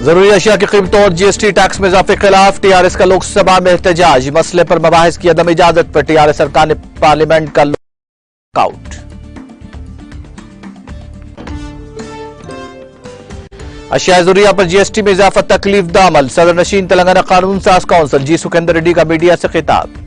जरूरी अशिया की कीमतों और जीएसटी टैक्स में इजाफे के खिलाफ टीआरएस का लोकसभा में एहतजाज। मसले पर मबाहिस की अदम इजाजत पर टीआरएस सरकार ने पार्लियामेंट का लॉकआउट। अशिया जरूरिया पर जीएसटी में इजाफा तकलीफ दा अमल। सदर नशीन तेलंगाना कानून साज काउंसिल जी सुखेंदर रेड्डी का मीडिया से खिताब।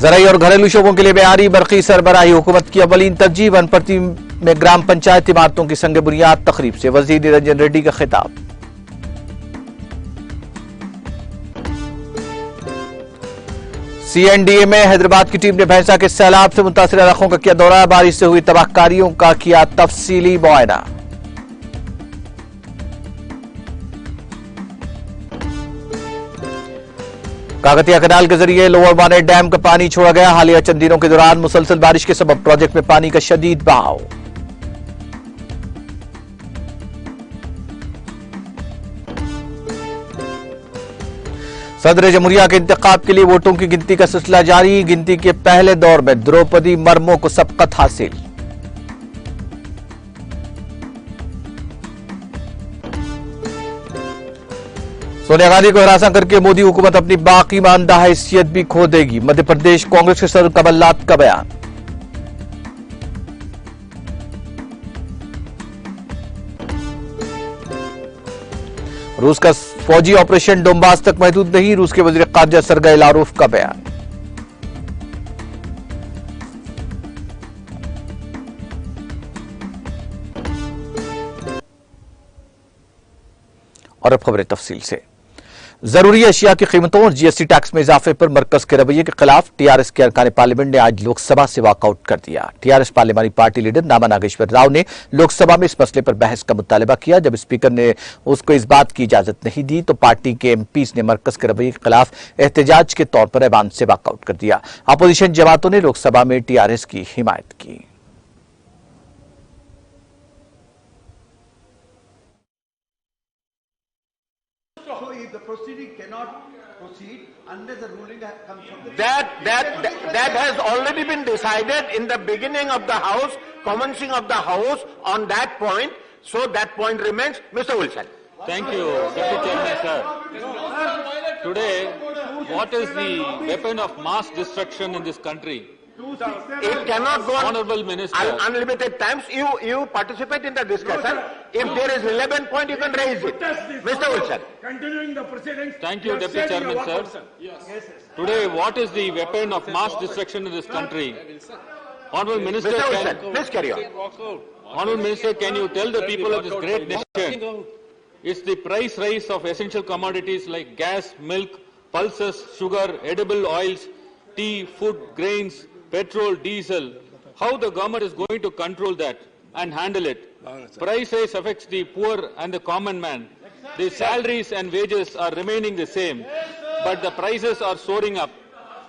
ज़राई और घरेलू शोबों के लिए मेयारी बरकी सरबराही हुकूमत की अवलीन तरजीह। वनपट्टी में ग्राम पंचायत इमारतों की संग बुनियाद तकरीब से वजीर निरंजन रेड्डी का खिताब। सीएनडीए में हैदराबाद की टीम ने भैंसा के सैलाब से मुतासिर इलाकों का किया दौरा। बारिश से हुई तबाहकारियों का किया तफसीली मुआयना। काकतिया कैनाल के जरिए लोअर वाने डैम का पानी छोड़ा गया। हालिया चंद दिनों के दौरान मुसलसल बारिश के सबब प्रोजेक्ट में पानी का शदीद बहाव। सदर जमहूरिया के इंतखाब के लिए वोटों की गिनती का सिलसिला जारी। गिनती के पहले दौर में द्रौपदी मुर्मू को सबकत हासिल। सोनिया गांधी को हिरासा करके मोदी हुकूमत अपनी बाकी मानदा हैसियत भी खो देगी। मध्य प्रदेश कांग्रेस के सदर कमलनाथ का बयान। रूस का फौजी ऑपरेशन डोंबास तक महदूद नहीं। रूस के वजीर खारजा सरगई लारोफ का बयान। और अब खबरें तफसील से। जरूरी अशिया की कीमतों और जीएसटी टैक्स में इजाफे पर मरकज के रवैये के खिलाफ टीआरएस के अरकान पार्लियामेंट ने आज लोकसभा से वॉकआउट कर दिया। टीआरएस पार्लियामानी पार्टी लीडर नामा नागेश्वर राव ने लोकसभा में इस मसले पर बहस का मुतालबा किया। जब स्पीकर ने उसको इस बात की इजाजत नहीं दी तो पार्टी के एमपीज ने मरकज के रवैये के खिलाफ एहतजाज के तौर पर ऐवान से वॉकआउट कर दिया। अपोजिशन जमातों ने लोकसभा में टीआरएस की हिमायत की। The proceeding cannot proceed unless the ruling comes from the that has already been decided in the beginning of the house, commencing of the house on that point. So that point remains. Mr. Wilson. Thank you, Deputy Chairman, sir. Today, what is the weapon of mass destruction in this country? It cannot go on Honorable Minister. Unlimited times. You participate in the discussion. If there is relevant point, you can raise it. Mr. Wilson. continuing the proceedings. Thank you, Deputy Chairman, sir. Today, what is the weapon of mass destruction in this country? Honorable Minister, Mr. Wilson, please carry on. Honorable Minister, can you tell the people of this great nation, it's the price rise of essential commodities like gas, milk, pulses, sugar, edible oils, tea, food, grains, petrol, diesel, how the government is going to control that and handle it. Price rise affects the poor and the common man. The salaries and wages are remaining the same, but the prices are soaring up.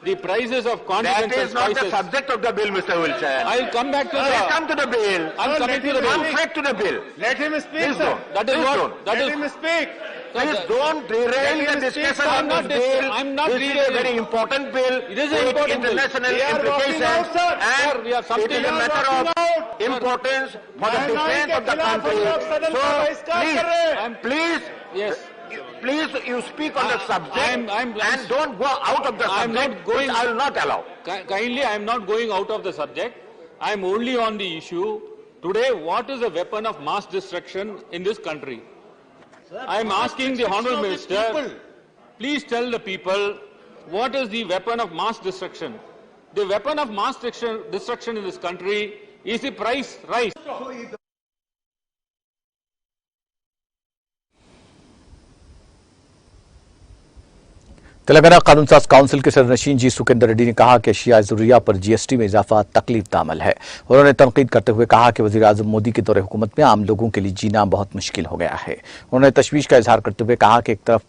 The prices of condiments That and is not the spices. subject of the bill, Mr. Wilson. I'll come back to Please the. come to the bill. I'm coming to the Come bill. straight to the bill. Let him speak, Please sir. don't. That is Please what. don't. That Let is. him speak. Please don't derail the discussion I'm on not this bill. I'm not This is a derailing. very important bill. It is an with important bill. international We are implications, walking out, sir. Sir, we are and something- it is a We are matter of walking out. importance for the महंगाई defense के of the खिलाफ country. हम लोग सदन का बहिष्कार कर रहे हैं। I'm- Please, Yes. please, you speak on the subject I'm- and don't go out of the I'm not subject, going- which I will not allow. Kindly, I am not going out of the subject. I am only on the issue. Today, what is the weapon of mass destruction in this country? I am asking the Honourable Minister, please tell the people what is the weapon of mass destruction. The weapon of mass destruction in this country is the price rise. Telangana कानून साज council के सदरनशीन जी सुखेंदर रेड्डी ने कहा कि अशिया जरूरिया पर GST में इजाफा तकलीफ का अमल है। उन्होंने तनकीद करते हुए कहा कि वजीर आजम मोदी के दौरे हुकूमत में आम लोगों के लिए जीना बहुत मुश्किल हो गया है। उन्होंने तशवीश का इजहार करते हुए कहा कि एक तरफ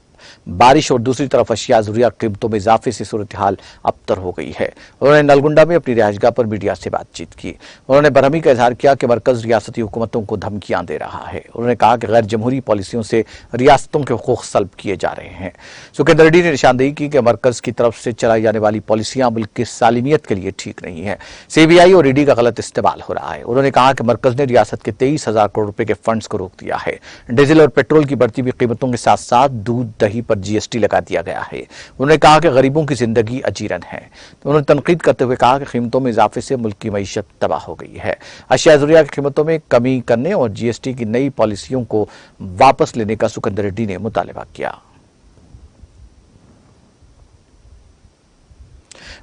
बारिश और दूसरी तरफ अशिया ज़रूरिया कीमतों में इजाफे से सूरत हाल अबतर हो गई है। उन्होंने नलगुंडा में अपनी रिहाइशगाह पर मीडिया से बातचीत की। उन्होंने बरहमी का इजहार किया कि मरकज रियासती हुकूमतों को धमकियां दे रहा है। उन्होंने कहा कि गैर जमहूरी पॉलिसियों से रियासतों के हुकूक सल्ब किए जा रहे हैं। सुखेंद्र रेड्डी ने निशानदेही की कि मरकज की तरफ से चलाई जाने वाली पॉलिसियां मुल्क की सालिमियत के लिए ठीक नहीं है। CBI और ईडी का गलत इस्तेमाल हो रहा है। उन्होंने कहा कि मरकज ने रियासत के 23,000 करोड़ रुपए के फंड्स को रोक दिया है। डीजल और पेट्रोल की बढ़ती हुई कीमतों के साथ साथ दूध दही पर GST लगा दिया गया है। उन्होंने कहा कि गरीबों की जिंदगी अजीरन है। उन्होंने तनकीद करते हुए कहा कि कीमतों में इजाफे से मुल्क की मईशत तबाह हो गई है। अशिया ज़रूरिया की कीमतों में कमी करने और GST की नई पॉलिसियों को वापस लेने का सुखेंद्र रेड्डी ने मुतालबा किया।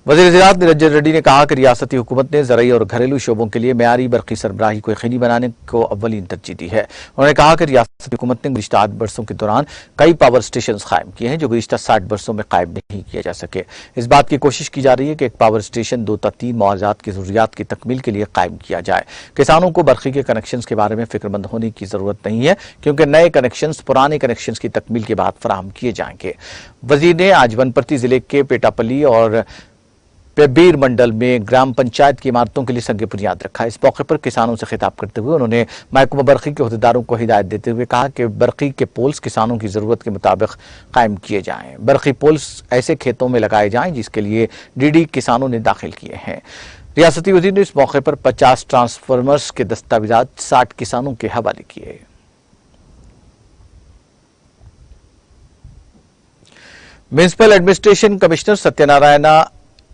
वज़ीर ज़राअत निरंजन रेड्डी ने कहा कि रियासती हुकूमत ने ज़राई और घरेलू शोबों के लिए मेयारी बरक़ी सरबराही को यकीनी बनाने को अव्वलीन तरजीह दी है। उन्होंने कहा कि रियासती हुकूमत ने गुज़िश्ता 8 बरसों के दौरान कई पावर स्टेशन कायम किए हैं जो गुज़िश्ता 60 बरसों में कायम नहीं किए जा सके। इस बात की कोशिश की जा रही है कि एक पावर स्टेशन 2 या 3 मुआवजात की ज़रूरियात की तकमील के लिए कायम किया जाए। किसानों को बरक़ी के कनेक्शन के बारे में फिक्रमंद होने की ज़रूरत नहीं है, क्योंकि नए कनेक्शन पुराने कनेक्शन की तकमील के बाद फराहम किए जाएंगे। वज़ीर ने आज वनपर्ती जिले के पेटापल्ली और पेबीर मंडल में ग्राम पंचायत की इमारतों के लिए संग बुनियाद रखा। इस मौके पर किसानों से खिताब करते हुए उन्होंने महकमा बरक़ी के अहदेदारों को हिदायत देते हुए कहा कि बरक़ी के पोल्स किसानों की जरूरत के मुताबिक कायम किए जाएं। बरक़ी पोल्स ऐसे खेतों में लगाए जाएं जिसके लिए DD किसानों ने दाखिल किए हैं। रियासती वज़ीर ने इस मौके पर 50 ट्रांसफार्मर्स के दस्तावेजात 60 किसानों के हवाले किए। Municipal administration commissioner Satyanarayana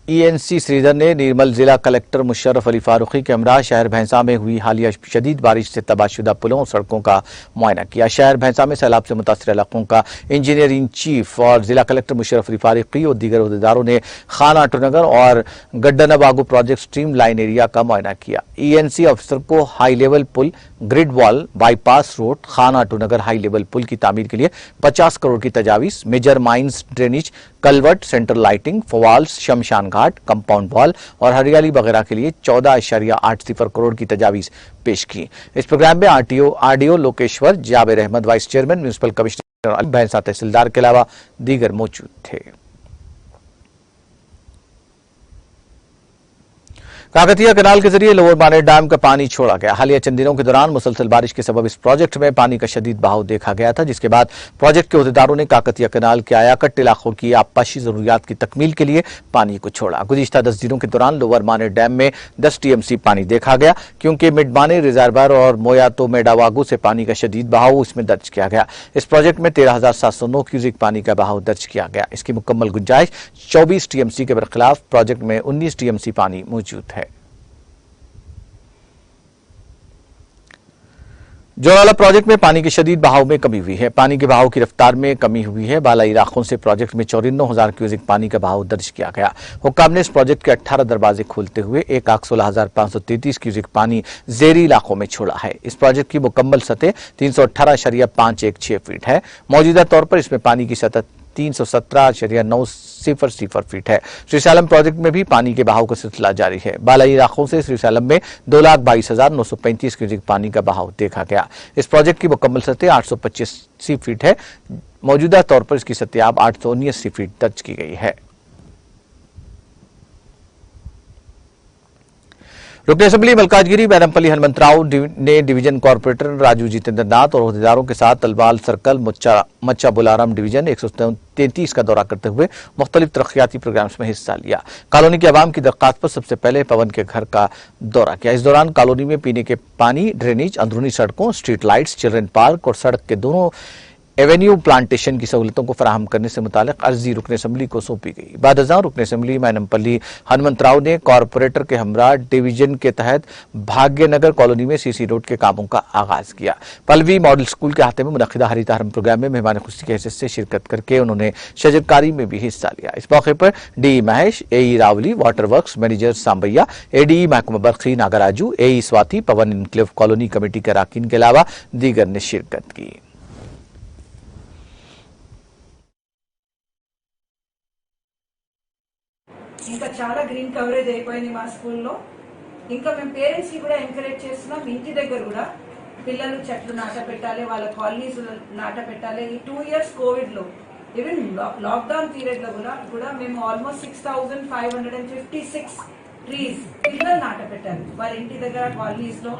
ENC Sridhar ने निर्मल जिला कलेक्टर मुशर्रफ अली फारूकी के हमरा शहर भैंसा में हुई हालिया शदीद बारिश से तबाहशुदा पुलों और सड़कों का मुआयना किया। शहर भैंसा में सैलाब से मुतासर इलाकों का इंजीनियर इन चीफ और जिला कलेक्टर मुशर्रफ अली फारूकी और दीगर अहदेदारों ने खान आटोनगर और गड्डनाबागो प्रोजेक्ट स्ट्रीम लाइन एरिया का मुआयना किया। ENC अफसर को हाई लेवल पुल, grid wall, bypass road, Khan Autonagar high level पुल की तामीर के लिए 50 करोड़ की तजावीज, major mines drainage, culvert, central lighting, फवाल्स, शमशान घाट, कंपाउंड वॉल और हरियाली वगैरह के लिए 14.80 करोड़ की तजावीज पेश की। इस प्रोग्राम में RDO Lokeshwar, Jabir Ahmed vice chairman, municipal commissioner Bhainsa तहसीलदार के अलावा दीगर मौजूद थे। काकतिया कैनाल के जरिए लोअर मानेर डैम का पानी छोड़ा गया। हालिया चंद दिनों के दौरान मुसलसल बारिश के सबब इस प्रोजेक्ट में पानी का शदीद बहाव देखा गया था, जिसके बाद प्रोजेक्ट के अहदेदारों ने काकतिया कैनाल के आयाकट इलाकों की आबपाशी जरूरियात की तकमील के लिए पानी को छोड़ा। गुज़िश्ता 10 दिनों के दौरान लोअर मानेर डैम में 10 TMC पानी देखा गया, क्योंकि मिड मानेर रिजर्वायर और मोयातो मेडावागू से पानी का शदीद बहाव इसमें दर्ज किया गया। इस प्रोजेक्ट में 13,709 क्यूसिक पानी का बहाव दर्ज किया गया। इसकी मुकम्मल गुंजाइश 24 TMC के बरखिलाफ प्रोजेक्ट में 19 TMC पानी मौजूद है। जोराला प्रोजेक्ट में पानी के शदीद बहाव में कमी हुई है। पानी के बहाव की रफ्तार में कमी हुई है। बाला इलाकों से प्रोजेक्ट में 54,000 क्यूसिक पानी का बहाव दर्ज किया गया। हुक्काम ने इस प्रोजेक्ट के 18 दरवाजे खोलते हुए 1,16,533 क्यूसिक पानी जेरी इलाकों में छोड़ा है। इस प्रोजेक्ट की मुकम्मल सतह 318.516 फीट है। मौजूदा तौर पर इसमें पानी की सतह 317.90 फीट है। श्रीशैलम प्रोजेक्ट में भी पानी के बहाव का सिलसिला जारी है। बालाई इलाकों से श्रीशैलम में 2,22,935 क्यूसिक पानी का बहाव देखा गया। इस प्रोजेक्ट की मुकम्मल सतह 885 फीट है। मौजूदा तौर पर इसकी सतह 879 फीट दर्ज की गई है। रुकन असेंबली मलकाजगिरी बैरमपल्ली हनुमंतराव ने डिवीजन कॉर्पोरेटर राजू जितेंद्र नाथ और अहदेदारों के साथ तलवाल सर्कल, मच्चा बुलाराम डिवीजन 133 का दौरा करते हुए मुख्तलिफ तरक्याती प्रोग्राम्स में हिस्सा लिया। कॉलोनी के अवाम की दरख्वास्त पर सबसे पहले पवन के घर का दौरा किया। इस दौरान कॉलोनी में पीने के पानी, ड्रेनेज, अंदरूनी सड़कों, स्ट्रीट लाइट्स, चिल्ड्रन पार्क और सड़क के दोनों एवेन्यू प्लांटेशन की सहूलतों को फराहम करने से मुतालिक अर्जी रुकन असेंबली को सौंपी गई। बादअज़ां रुकन असेंबली मैनमपल्ली हनुमंतराव ने कॉरपोरेटर के हमरा डिवीजन के तहत भाग्यनगर कॉलोनी में CC रोड के कामों का आगाज किया। पल्लवी मॉडल स्कूल के अहाते में मुनक्किदा हरितहरम प्रोग्राम में मेहमान खुशी की हैसियत से शिरकत करके उन्होंने शजरकारी में भी हिस्सा लिया। इस मौके पर DE महेश, AE रावली, वाटर वर्क्स मैनेजर सांबैया, ADE महकमा बरक़ी नागराजू, AE स्वाति, पवन इनक्लेव कॉलोनी कमेटी के अरकान के अलावा दीगर ने शिरकत की। ఇంకా చాలా గ్రీన్ కవరేజ్ అయిపోయింది మా స్కూల్లో. ఇంకా మేము పేరెంట్స్ కి కూడా ఎంకరేజ్ చేస్తున్నాం. ఇంటి దగ్గర కూడా పిల్లలు చెట్లు నాట పెట్టాలి, వాళ్ళ కాలనీస్ నాట పెట్టాలి. ఈ 2 ఇయర్స్ కోవిడ్ లో ఈవెన్ లాక్డౌన్ పీరియడ్ లో కూడా మేము ఆల్మోస్ట్ 6556 ట్రీస్ పిల్లలు నాటపెట్టారు వారి ఇంటి దగ్గర కాలనీస్ లో.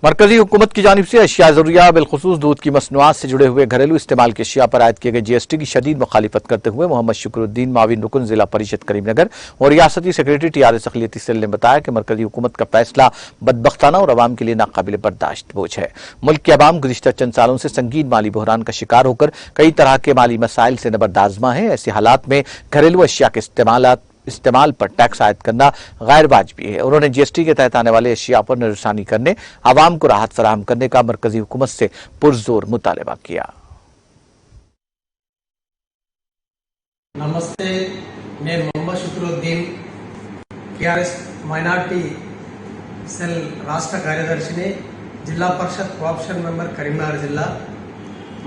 मरकजी हुकूमत की जानिब से अशिया ज़रूरिया बिलखुसूस दूध की मसनूआत से जुड़े हुए घरेलू इस्तेमाल की अशिया पर आयद किए गए GST की शदीद मुखालिफत करते हुए मोहम्मद शुक्रुद्दीन माविन रुकन जिला परिषद करीमनगर और रियासती सेक्रेटरी TRS अक़लियती सेल ने बताया कि मरकजी हुकूमत का फैसला बदबख्ताना और अवाम के लिए नाकाबिल बर्दाश्त बोझ है. मुल्क की अवाम गुज़िश्ता चंद सालों से संगीन माली बहरान का शिकार होकर कई तरह के माली मसाइल से नबरदाजमा है. ऐसे हालात में घरेलू अशिया के इस्तेमाल पर टैक्स आयद करना गैर वाजिबी है. उन्होंने GST के तहत आने वाले अशिया पर नजरसानी करने, आवाम को राहत फराहम करने का मरकजी हुकूमत से पुरजोर मुतालबा किया. नमस्ते, मैं मोहम्मद शुक्रुद्दीन TRS మైనార్టీ సెల్ రాష్ట్ర కార్యదర్శిని, జిల్లా పరిషత్ కోఆప్షన్ మెంబర్ కరీంనగర్ జిల్లా.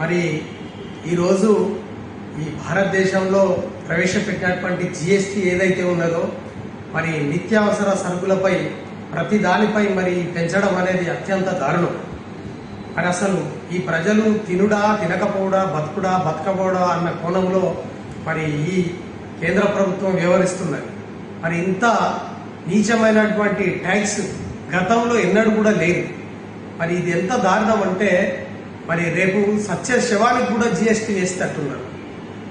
మరి ఈరోజు ఈ భారతదేశంలో ప్రవేశపెట్టినటువంటి GST ఏదైతే ఉన్నదో మరి నిత్యావసర సరుకులపై ప్రతి దానిపై మరి పెంచడం అనేది అత్యంత దారుణం. మరి అసలు ఈ ప్రజలు తినుడా తినకపోవడా బతుకుడా బతకపోవడా అన్న కోణంలో మరి ఈ కేంద్ర ప్రభుత్వం వ్యవహరిస్తున్నది. మరి ఇంత నీచమైనటువంటి ట్యాక్స్ గతంలో ఎన్నడూ కూడా లేదు. మరి ఇది ఎంత దారుణం అంటే మరి రేపు సత్య శవానికి కూడా GST వేస్తట్టున్నారు.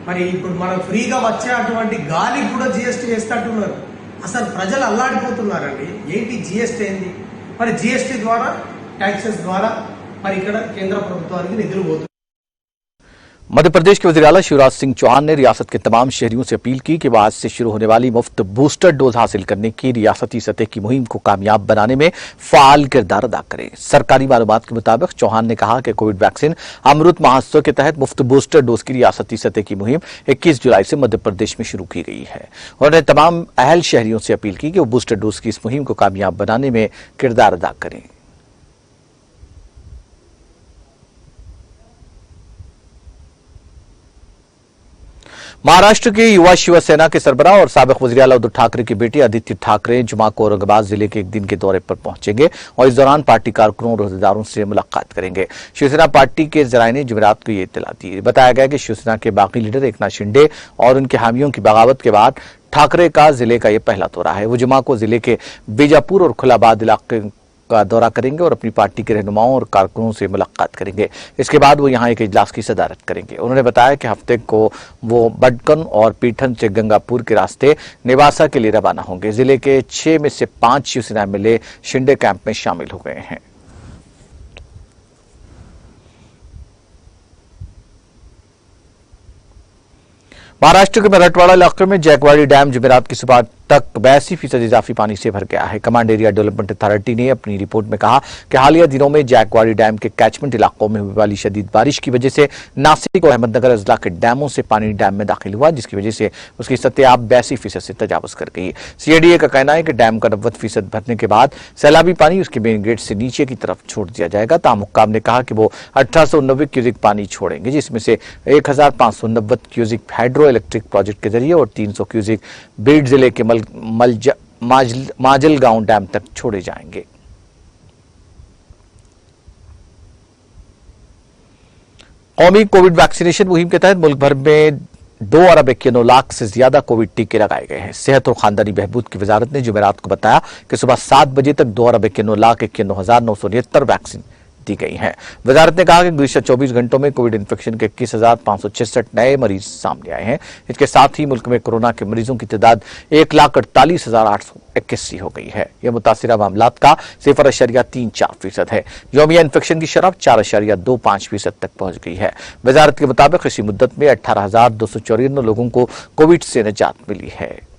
మరి ఇప్పుడు మనం ఫ్రీగా వచ్చే అటువంటి గాలికి కూడా GST వేస్తట్టున్నారు. అసలు ప్రజలు అల్లాడిపోతున్నారండి. ఏంటి GST ఏంది? మరి GST ద్వారా ట్యాక్సెస్ ద్వారా మరి ఇక్కడ కేంద్ర ప్రభుత్వానికి నిధులు పోతుంది. मध्य प्रदेश के वज़ीर आला शिवराज सिंह चौहान ने रियासत के तमाम शहरियों से अपील की कि वह आज से शुरू होने वाली मुफ्त बूस्टर डोज हासिल करने की रियासती सतह की मुहिम को कामयाब बनाने में फाल किरदार अदा करें. सरकारी मालूमात के मुताबिक चौहान ने कहा कि कोविड वैक्सीन अमृत महोत्सव के तहत मुफ्त बूस्टर डोज की रियासती सतह की मुहिम 21 जुलाई से मध्य प्रदेश में शुरू की गई है. उन्होंने तमाम अहल शहरियों से अपील की कि वो बूस्टर डोज की इस मुहिम को कामयाब बनाने में किरदार अदा करें. महाराष्ट्र के युवा शिवसेना के सरबराह और साबिक वज़ीर आला उद्धव ठाकरे की बेटी अदिति ठाकरे जुमा को औरंगाबाद जिले के एक दिन के दौरे पर पहुंचेंगे और इस दौरान पार्टी कारकुनों और अहदेदारों से मुलाकात करेंगे. शिवसेना पार्टी के जराये ने जुमेरात को ये इत्तला दी. बताया गया कि शिवसेना के बागी लीडर एकनाथ शिंदे और उनके हामियों की बगावत के बाद ठाकरे का जिले का यह पहला दौरा है. वो जुमा को जिले के बीजापुर और खुलाबाद इलाके का दौरा करेंगे और अपनी पार्टी के रहनुमाओं और कारकुनों से मुलाकात करेंगे. इसके बाद वो यहां एक इजलास की सदारत करेंगे. उन्होंने बताया कि हफ्ते को वो बडकन और पीठन से गंगापुर के रास्ते नेवासा के लिए रवाना होंगे. जिले के 6 में से 5 शिवसेना MLA शिंदे कैंप में शामिल हो गए हैं. महाराष्ट्र के मराठवाड़ा इलाके में जैकवाड़ी डैम जुमेरात की सुबह तक 82% इजाफी पानी से भर गया है. कमांड एरिया डेवलपमेंट अथॉरिटी ने अपनी रिपोर्ट में कहा कि हालिया दिनों में जैकवाड़ी डैम के कैचमेंट इलाकों में हुई वाली शदीद बारिश की वजह से नासिक और अहमदनगर अजला के डैमों से पानी डैम में दाखिल हुआ, जिसकी वजह से उसकी सतह अब 82% से तजावज कर गई. CADA का कहना है कि डैम का 90% भरने के बाद सैलाबी पानी उसके मेन गेट से नीचे की तरफ छोड़ दिया जाएगा. ताहम हुक्काम ने कहा कि वो 1890 क्यूजिक पानी छोड़ेंगे, जिसमें से 1590 क्यूजिक हाइड्रो इलेक्ट्रिक प्रोजेक्ट के जरिए और 300 क्यूजिक बीड जिले के माजलगांव डैम तक छोड़े जाएंगे. कौमी कोविड वैक्सीनेशन मुहिम के तहत मुल्क भर में 2 अरब 91 लाख से ज्यादा कोविड टीके लगाए गए हैं. सेहत और खानदानी बहबूद की वजारत ने जुमेरात को बताया कि सुबह 7 बजे तक 2 अरब 91,91,969 वैक्सीन दी गई हैं. वजारत ने कहा कि गुज़िश्ता 24 घंटों में कोविड इन्फेक्शन के 21,566 नए मरीज सामने आए हैं. इसके साथ ही मुल्क में कोरोना के मरीजों की तादाद 1,48,881 हो गई है. यह मुतासिरा मामलात का 0.34% है. यौमिया इन्फेक्शन की शरह 4.25% तक पहुंच गई है. वजारत के मुताबिक इसी मुद्दत में 18,254 लोगों को कोविड से निजात मिली है.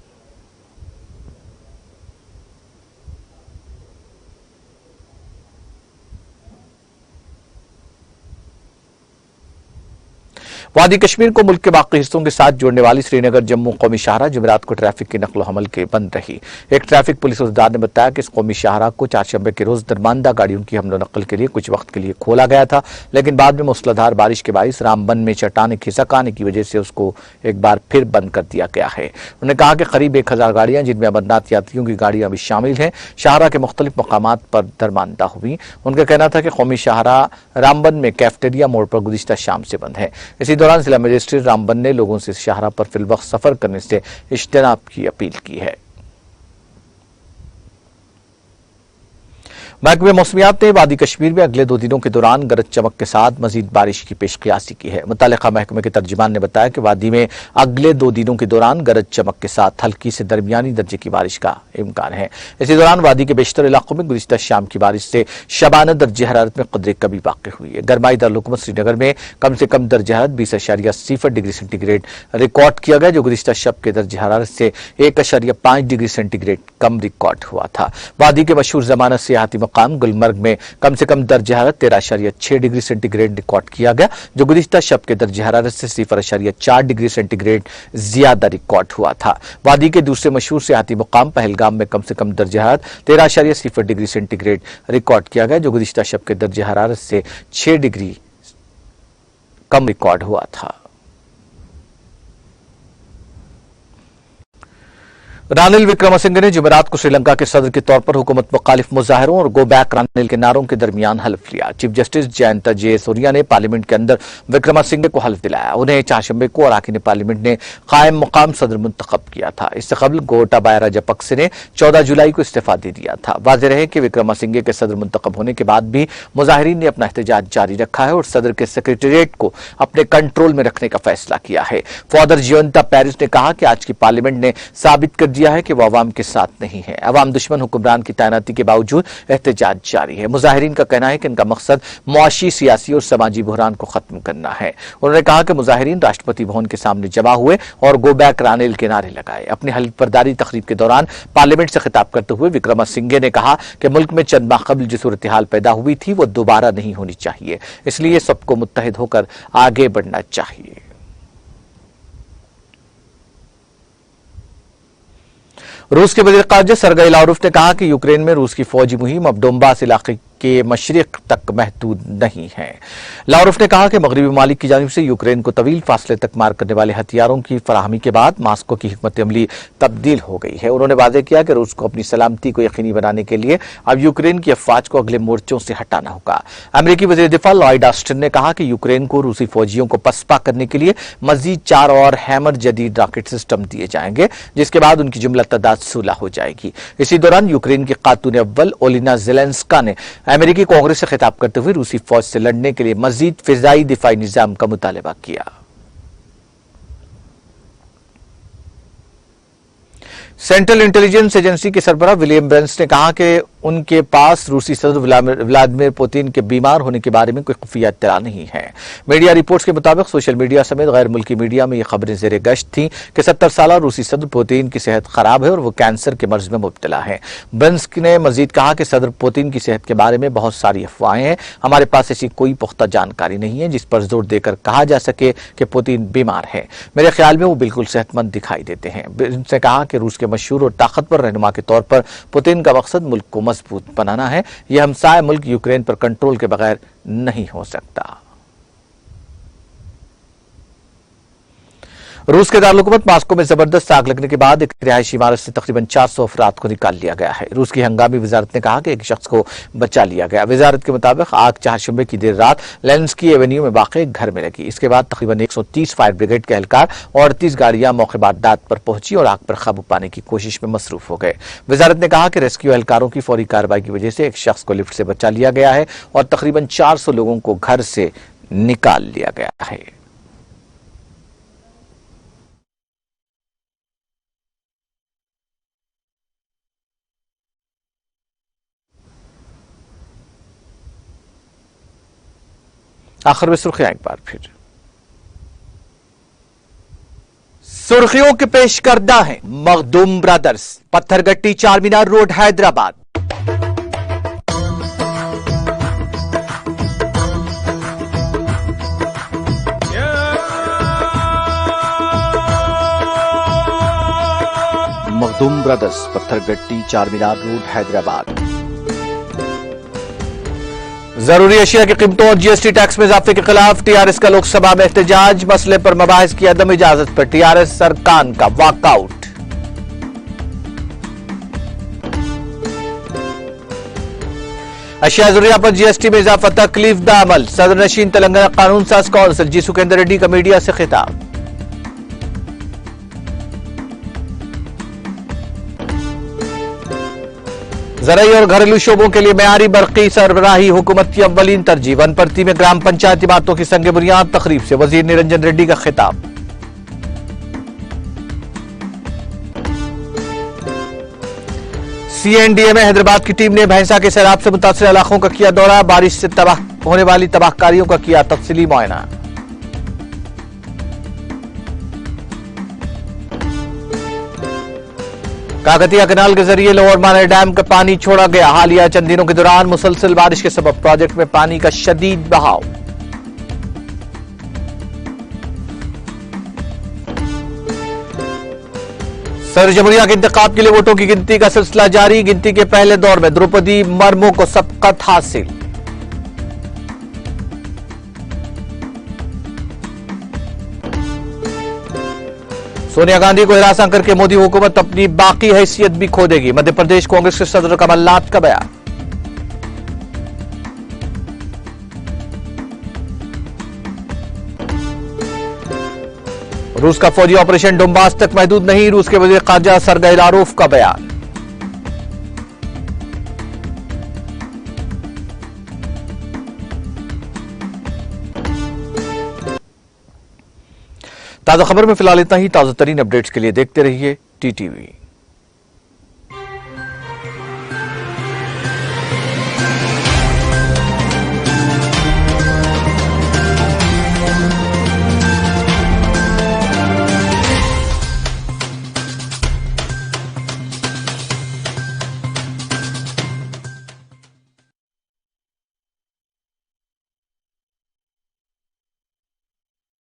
वादी कश्मीर को मुल्क के बाकी हिस्सों के साथ जोड़ने वाली श्रीनगर जम्मू कौमी शाहराह जुमेरात को ट्रैफिक की नकलो हमल के बंद रही। एक ट्रैफिक पुलिस अहदेदार ने बताया कि इस कौमी शाहराह को चारशंबे के रोज दरमानदा गाड़ियों की हमलो नकल के लिए कुछ वक्त के लिए खोला गया था, लेकिन बाद में मूसलाधार बारिश के बाइस रामबन में चट्टाने खिसक आने की वजह से उसको एक बार फिर बंद कर दिया गया है। उन्होंने कहा कि करीब 1000 गाड़ियां जिनमें अमरनाथ यात्रियों की गाड़ियां भी शामिल हैं शाहराह के मुख्तलिफ मकामात पर दरमानदा हुई। उनका कहना था कि कौमी शाहराह रामबन में कैफेटेरिया मोड़ पर गुज़िश्ता शाम से बंद है। इसी दौरान जिला मजिस्ट्रेट रामबन ने लोगों से शाहराह पर फिलवक्त सफर करने से इज्तनाब की अपील की है। महकमे मौसमियात ने वादी कश्मीर में अगले 2 दिनों के दौरान गरज चमक के साथ मजीद बारिश की पेशकयासी की है। मुतल्लिका महकमे के तर्जुमान ने बताया कि वादी में अगले 2 दिनों के दौरान गरज चमक के साथ हल्की से दरमियानी दर्जे की बारिश का इम्कान है। इसी दौरान वादी के बेशतर इलाकों में गुज़िश्ता शाम की बारिश से शबाना दर्जे हरारत में कदरे कमी वाक़ हुई है। गरमाई दारुल श्रीनगर में कम से कम दर्जे हरारत 20.0 डिग्री सेंटीग्रेड रिकॉर्ड किया गया, जो गुज़िश्ता शब के दर्जे हरारत से 1.5 डिग्री सेंटीग्रेड कम रिकॉर्ड हुआ था। वादी के मशहूर जमानत सियाहती मकाम गुलमर्ग में कम से कम दर्जे हरारत 13.6 डिग्री सेंटीग्रेड रिकॉर्ड किया गया, जो गुज़िश्ता शब के दर्जे हरारत से 0.4 डिग्री सेंटीग्रेड ज्यादा रिकॉर्ड हुआ था। वादी के दूसरे मशहूर सियाहती मकाम पहलगाम में कम से कम दर्जे हरारत 13.0 डिग्री सेंटीग्रेड रिकॉर्ड किया गया, जो गुज़िश्ता शब के दर्जे हरारत से 6 डिग्री कम रिकॉर्ड हुआ था। रानिल विक्रमसिंघे ने जुमेरात को श्रीलंका के सदर के तौर पर हुकूमत मुखालिफ मुजाहिरों और गो बैक रानिल के नारों के दरमियान हल्फ लिया। चीफ जस्टिस जयंत जे सूर्या ने पार्लियामेंट के अंदर विक्रमसिंघे को हल्फ दिलाया। उन्हें चारशंबे को अराकीन पार्लियामेंट ने कायम मुकाम सदर मुंतखब किया था। इससे कबल गोटाबाया राजपक्से ने 14 जुलाई को इस्तीफा दे दिया था। वाज़ेह रहे कि विक्रमसिंघे के सदर मुंतखब होने के बाद भी मुजाहिरीन ने अपना एहतजाज जारी रखा है और सदर के सेक्रेटेरिएट को अपने कंट्रोल में रखने का फैसला किया है। फादर जियोंता पेरिस ने कहा कि आज की पार्लियामेंट ने साबित कर दिया है कि वह अवाम के साथ नहीं है। अवाम दुश्मन हुक्मरान की तैनाती के बावजूद एहतजाज जारी है। मुजाहिरीन का कहना है कि इनका मकसद मुआशी, सियासी और समाजी बहरान को खत्म करना है। उन्होंने कहा कि मुजाहिरीन राष्ट्रपति भवन के सामने जमा हुए और गो बैक रानिल के नारे लगाए। अपनी हल्फ बर्दारी तकरीब के दौरान पार्लियामेंट से खिताब करते हुए विक्रमसिंघे ने कहा कि मुल्क में चंद माह कबल जो सूरत हाल पैदा हुई थी वो दोबारा नहीं होनी चाहिए, इसलिए सबको मुत्तहिद होकर आगे बढ़ना चाहिए। रूस के वज़ीर ख़ारिजा सरगई लावरोव ने कहा कि यूक्रेन में रूस की फौजी मुहिम अब डोंबास इलाके के मशरिक तक महदूद नहीं है। लावरोव ने कहा कि मगरबी ममालिक की जानिब से यूक्रेन को तवील फासले तक मार करने वाले हथियारों की फराहमी के बाद मास्को की हिकमत अमली तब्दील हो गई है। उन्होंने वादे किया कि रूस को अपनी सलामती को यकीनी बनाने के लिए अब यूक्रेन की अफवाज को अगले मोर्चों से हटाना होगा। अमेरिकी वज़ीर दिफा लॉयड ऑस्टिन ने कहा कि यूक्रेन को रूसी फौजियों को पसपा करने के लिए मजीद 4 और हैमर जदीद रॉकेट सिस्टम दिए जाएंगे, जिसके बाद उनकी जुमला तादाद 16 हो जाएगी। इसी दौरान यूक्रेन की खातून अव्वल ओलिना ज़ेलेंस्का ने अमेरिकी कांग्रेस से खिताब करते हुए रूसी फौज से लड़ने के लिए मजीद फिजाई दिफाई निजाम का मुतालबा किया। सेंट्रल इंटेलिजेंस एजेंसी के सरबराह विलियम ब्रेंस ने कहा कि उनके पास रूसी सदर व्लादिमीर पुतिन के बीमार होने के बारे में कोई खुफिया इत्तला नहीं है। मीडिया रिपोर्ट्स के मुताबिक सोशल मीडिया समेत गैर मुल्की मीडिया में ये खबरें जेर गश्त थीं कि 70 साल रूसी सदर पुतिन की सेहत खराब है और वो कैंसर के मर्ज में मुब्तला है। ब्रेंस ने मजीद कहा कि सदर पुतिन की सेहत के बारे में बहुत सारी अफवाहें हैं, हमारे पास ऐसी कोई पुख्ता जानकारी नहीं है जिस पर जोर देकर कहा जा सके कि पुतिन बीमार है। मेरे ख्याल में वो बिल्कुल सेहतमंद दिखाई देते हैं। ब्रेंस ने कहा कि रूस के मशहूर और ताकतवर रहनुमा के तौर पर पुतिन का मकसद मुल्क को मजबूत बनाना है। यह हमसाय मुल्क यूक्रेन पर कंट्रोल के बगैर नहीं हो सकता। रूस के दारुल-हुकूमत मास्को में जबरदस्त आग लगने के बाद एक रिहायशी इमारत से तकरीबन 400 अफराद को निकाल लिया गया है। रूस की हंगामी वजारत ने कहा कि एक शख्स को बचा लिया गया। वजारत के मुताबिक आग चारशंबे की देर रात लेंस्की एवेन्यू में वाक़ एक घर में लगी। इसके बाद तकरीबन 130 फायर ब्रिगेड के एहलकार और 38 गाड़ियां मौके बारदात पर पहुंची और आग पर काबू पाने की कोशिश में मसरूफ हो गए। वजारत ने कहा कि रेस्क्यू एहलकारों की फौरी कार्रवाई की वजह से एक शख्स को लिफ्ट से बचा लिया गया है और तकरीबन 400 लोगों को घर से निकाल लिया गया है। आखिर में सुर्खियां एक बार फिर। सुर्खियों के पेश करदा है Makhdoom brothers, Pathergatti Charminar road Hyderabad. Makhdoom brothers, Pathergatti, Charminar road, Hyderabad. जरूरी अशिया की कीमतों और जीएसटी टैक्स में इजाफे के खिलाफ टीआरएस का लोकसभा में एहतजाज, मसले पर मबाहिस की अदम इजाजत पर टीआरएस सरकार का वॉकआउट। अशिया जरूरिया पर जीएसटी में इजाफा तकलीफ दा अमल, सदर नशीन तेलंगाना कानून साज कौंसिल जी सुखेंद्र रेड्डी का मीडिया से खिताब। ज़राई और घरेलू शोबों के लिए मेयारी बरक़ी सरबराही हुकूमत की अव्वलीन तरजीह, वनपर्ती में ग्राम पंचायती बातों की संग बुनियाद तकरीब से वजीर निरंजन रेड्डी का खिताब। सीएनडीए में हैदराबाद की टीम ने भैंसा के सैलाब से मुतासिर इलाकों का किया दौरा, बारिश से तबाह होने वाली तबाहकारियों का किया तफसीली मुआयना। काकतिया कैनाल के जरिए लोअर माने डैम का पानी छोड़ा गया, हालिया चंद दिनों के दौरान मुसलसल बारिश के सबब प्रोजेक्ट में पानी का शदीद बहाव। सदर जमहूरिया के इंतखाब के लिए वोटों की गिनती का सिलसिला जारी, गिनती के पहले दौर में द्रौपदी मुर्मू को सबकत हासिल। सोनिया गांधी को हिरासत करके मोदी हुकूमत अपनी बाकी हैसियत भी खो देगी, मध्य प्रदेश कांग्रेस के सदर कमलनाथ का बयान। रूस का फौजी ऑपरेशन डोंबास तक महदूद नहीं, रूस के वजीर खारजा सरगई लारोव का बयान। ताजा खबर में फिलहाल इतना ही। ताजा तरीन अपडेट्स के लिए देखते रहिए टीटीवी।